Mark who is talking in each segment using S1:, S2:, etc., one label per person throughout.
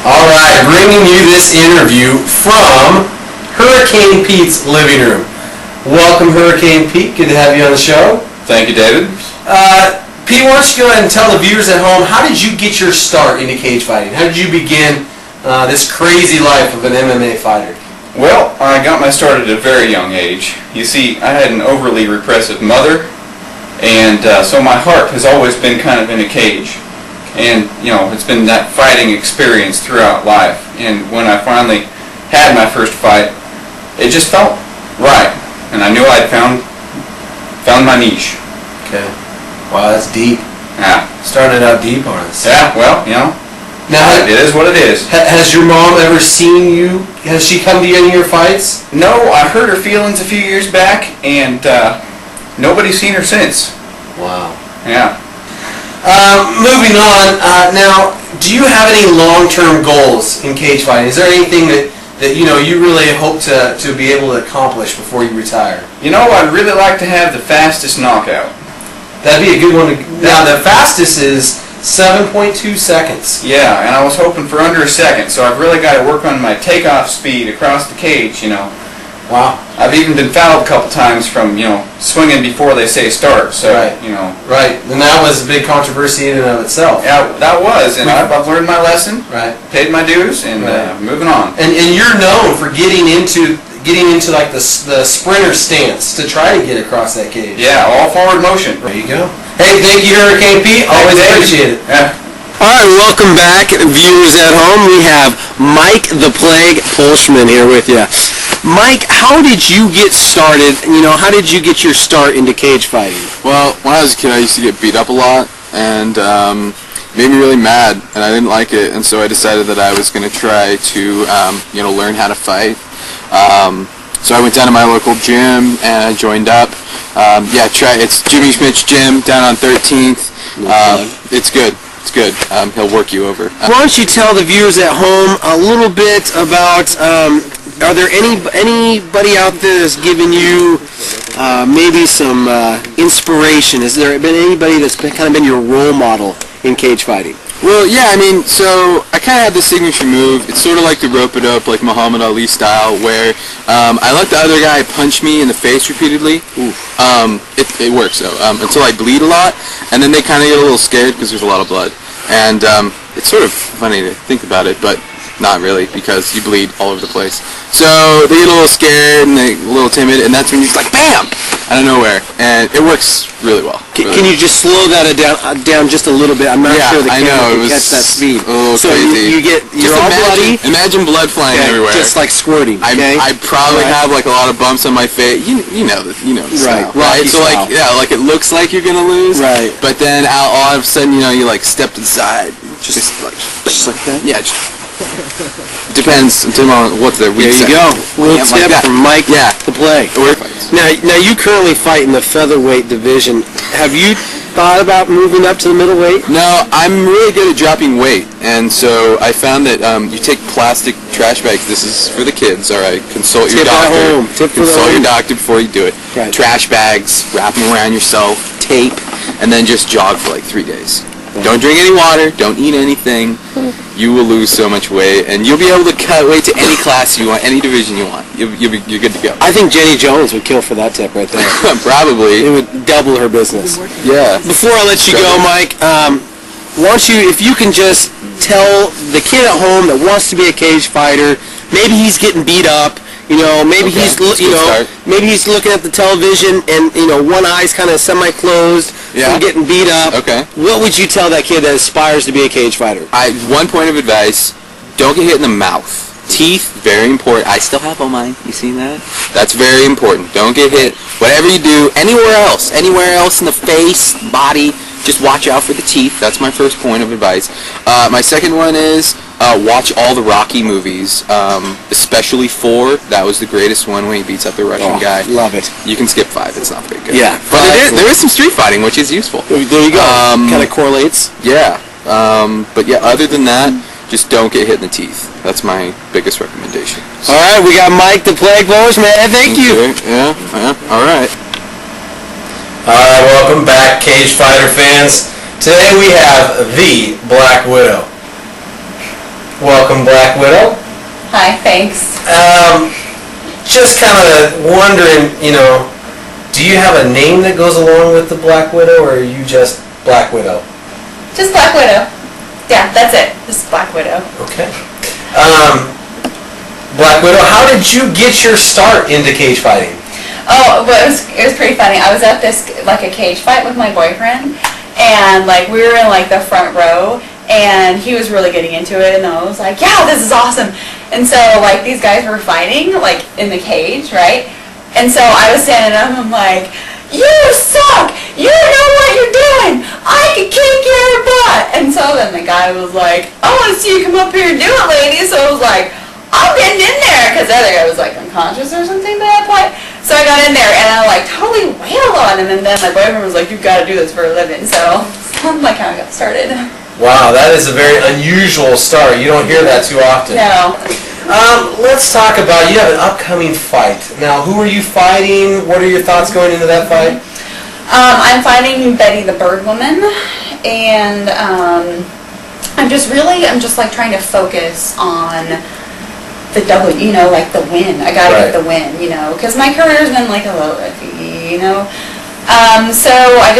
S1: All right, bringing you this interview from Hurricane Pete's living room. Welcome, Hurricane Pete. Good to have you on the show.
S2: Thank you, David.
S1: Pete, why don't you go ahead and tell the viewers at home, how did you get your start into cage fighting? How did you begin this crazy life of an MMA fighter?
S2: Well, I got my start at a very young age. You see, I had an overly repressive mother, and so my heart has always been kind of in a cage. And, you know, it's been that fighting experience throughout life. And when I finally had my first fight, it just felt right. And I knew I'd found my niche.
S1: Okay. Wow, that's deep.
S2: Yeah.
S1: Started out deep on us.
S2: Yeah, well, you know,
S1: now,
S2: it is what it is.
S1: Has your mom ever seen you? Has she come to any of your fights?
S2: No, I hurt her feelings a few years back, and nobody's seen her since.
S1: Wow.
S2: Yeah.
S1: Moving on, now, do you have any long-term goals in cage fighting? Is there anything that you know you really hope to be able to accomplish before you retire?
S2: You know, I'd really like to have the fastest knockout.
S1: That'd be a good one. Now, the fastest is 7.2 seconds.
S2: Yeah, and I was hoping for under a second, so I've really got to work on my takeoff speed across the cage, you know.
S1: Wow.
S2: I've even been fouled a couple times from, you know, swinging before they say start, so,
S1: right.
S2: You know.
S1: Right, and that was a big controversy in and of itself.
S2: Yeah, that was, and I've learned my lesson,
S1: right.
S2: Paid my dues, and moving on.
S1: And you're known for getting into like the sprinter stance to try to get across that cage.
S2: Yeah, all forward motion.
S1: There you go. Hey, thank you, Hurricane Pete. Always appreciate it.
S2: Yeah.
S1: All right, welcome back, viewers at home. We have Mike the Plague Pulschman here with you. Mike, how did you get started? You know, how did you get your start into cage fighting?
S3: Well, when I was a kid, I used to get beat up a lot, and made me really mad, and I didn't like it, and so I decided that I was going to try to, you know, learn how to fight. So I went down to my local gym, and I joined up. It's Jimmy Schmidt's gym down on 13th. It's good. It's good. He'll work you over.
S1: Why don't you tell the viewers at home a little bit about, are there anybody out there that's given you maybe some inspiration? Has there been anybody that's kind of been your role model in cage fighting?
S3: Well, yeah, I mean, so I kind of have the signature move. It's sort of like the rope-it-up, like Muhammad Ali style, where I let the other guy punch me in the face repeatedly. It works, though, until I bleed a lot, and then they kind of get a little scared because there's a lot of blood. And it's sort of funny to think about it, but not really, because you bleed all over the place. So they get a little scared and they get a little timid, and that's when you're just like, BAM! Out of nowhere, and it works really well.
S1: Can you just slow that down just a little bit? I'm not sure the camera can catch that speed.
S3: So
S1: crazy. You're all bloody.
S3: Imagine blood flying everywhere.
S1: Just like squirting. Okay?
S3: I probably have like a lot of bumps on my face. You know the style, right? So like like it looks like you're gonna lose,
S1: right?
S3: But then all of a sudden you like stepped aside, just like that. Yeah. Depends on what the weak
S1: There you go. Little tip from Mike the Plague. Now you currently fight in the featherweight division. Have you thought about moving up to the middleweight?
S3: No, I'm really good at dropping weight, and so I found that you take plastic trash bags. This is for the kids, all right? Consult your doctor. Consult your doctor before you do it.
S1: Right.
S3: Trash bags, wrap them around yourself, tape, and then just jog for like 3 days. Don't drink any water. Don't eat anything. You will lose so much weight, and you'll be able to cut weight to any class you want, any division you want. You're good to go.
S1: I think Jenny Jones would kill for that tip right there.
S3: Probably.
S1: It would double her business.
S3: Yeah.
S1: Before I let you go, Mike, if you can just tell the kid at home that wants to be a cage fighter, maybe he's getting beat up. You know, maybe maybe he's looking at the television and one eye's kind of semi-closed from getting beat up.
S3: Okay.
S1: What would you tell that kid that aspires to be a cage fighter?
S3: One point of advice: don't get hit in the mouth. Teeth, very important. I still have all mine. You seen that? That's very important. Don't get hit. Whatever you do, anywhere else in the face, body, just watch out for the teeth. That's my first point of advice. My second one is watch all the Rocky movies, especially 4. That was the greatest one when he beats up the Russian guy.
S1: Love it.
S3: You can skip 5. It's not very good.
S1: Yeah.
S3: But there is some street fighting, which is useful.
S1: There you go. Kind of correlates.
S3: Yeah. But yeah, other than that, just don't get hit in the teeth. That's my biggest recommendation.
S1: All right, we got Mike the Plague Pulschman. Thank you.
S3: Yeah. All right.
S1: All right, welcome back, cage fighter fans. Today we have the Black Widow.
S4: Welcome, Black Widow.
S5: Hi, thanks.
S4: Just kind of wondering, do you have a name that goes along with the Black Widow, or are you just Black Widow?
S5: Just Black Widow. Yeah, that's it. Just Black Widow.
S4: Okay. Black Widow, how did you get your start into cage fighting?
S5: Oh, well, it was pretty funny. I was at this like a cage fight with my boyfriend, and like we were in like the front row, and he was really getting into it, and I was like, yeah, this is awesome. And so like these guys were fighting like in the cage, right? And so I was standing up, and I'm like, you suck! You know what you're doing! I can kick your butt! And so then the guy was like, I want to see you come up here and do it, lady. So I was like, I'm getting in there, because the other guy was like unconscious or something by that point. So I got in there, and I like totally wailed on him, and then my boyfriend was like, you've got to do this for a living. So that's like how I got started.
S4: Wow, that is a very unusual start. You don't hear that too often.
S5: No.
S4: Let's talk about, you have an upcoming fight. Now, who are you fighting? What are your thoughts going into that fight?
S5: I'm fighting Betty the Bird Woman, and I'm just like trying to focus on the W, like the win. I gotta get the win, because my career's been like a little iffy, So I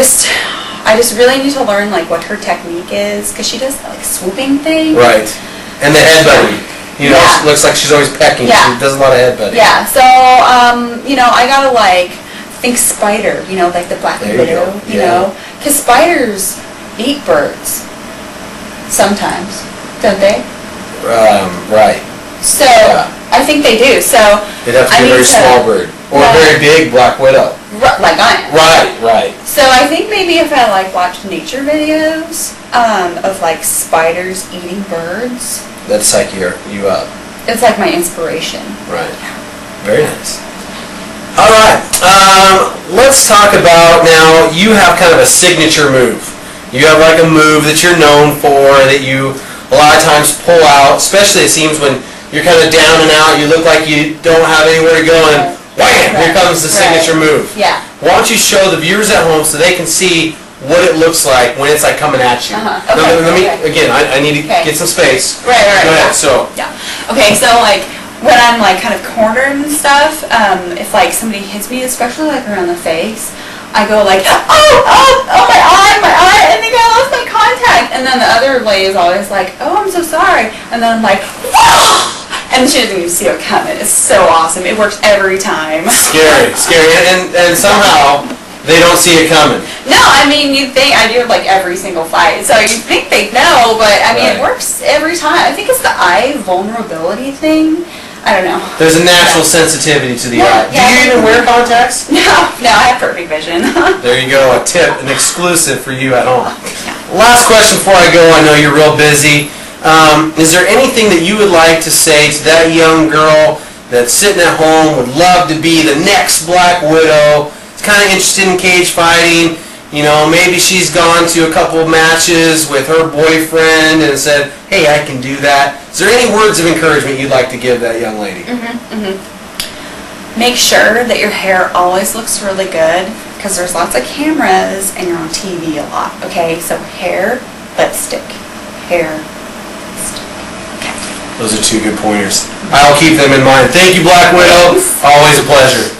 S5: just really need to learn like what her technique is, because she does like swooping thing.
S4: Right. And the headbutting. She looks like she's always pecking.
S5: Yeah.
S4: She does a lot of headbutting.
S5: Yeah. So I gotta like think spider, like the Black Widow, because spiders eat birds sometimes, don't they?
S4: Right.
S5: So I think they do. So
S4: it'd have to be a very small bird, or a very big Black Widow.
S5: Like I am.
S4: Right.
S5: So I think maybe if I like watched nature videos of like spiders eating birds,
S4: that'd psych you up.
S5: It's like my inspiration.
S4: Right. Very nice. All right. Let's talk about now. You have kind of a signature move. You have like a move that you're known for that you a lot of times pull out, especially it seems when you're kind of down and out, you look like you don't have anywhere to go, and wham, here comes the signature move.
S5: Yeah.
S4: Why don't you show the viewers at home so they can see what it looks like when it's like coming at you.
S5: Okay.
S4: Let me, again, I need to get some space.
S5: Right.
S4: Go ahead, so.
S5: Yeah. Okay, so like, when I'm like kind of cornered and stuff, if like somebody hits me, especially like around the face, I go like, oh, my eye, I think I lost my contact. And then the other lady is always like, oh, I'm so sorry. And then I'm like, whoa! And she doesn't even see it coming. It's so awesome. It works every time.
S4: Scary. And somehow they don't see it coming.
S5: No, I mean, you'd think, I do it like every single fight. So you'd think they'd know, but I mean, it works every time. I think it's the eye vulnerability thing. I don't know.
S4: There's a natural sensitivity to the eye. Do you even wear contacts?
S5: No, I have perfect vision.
S4: There you go, a tip, an exclusive for you at home. Last question before I go, I know you're real busy. Is there anything that you would like to say to that young girl that's sitting at home, would love to be the next Black Widow, is kind of interested in cage fighting, maybe she's gone to a couple of matches with her boyfriend and said, hey, I can do that. Is there any words of encouragement you'd like to give that young lady?
S5: Make sure that your hair always looks really good, because there's lots of cameras and you're on TV a lot, okay? So hair, lipstick. Hair, lipstick. Okay.
S4: Those are two good pointers. I'll keep them in mind. Thank you, Black Widow. Always a pleasure.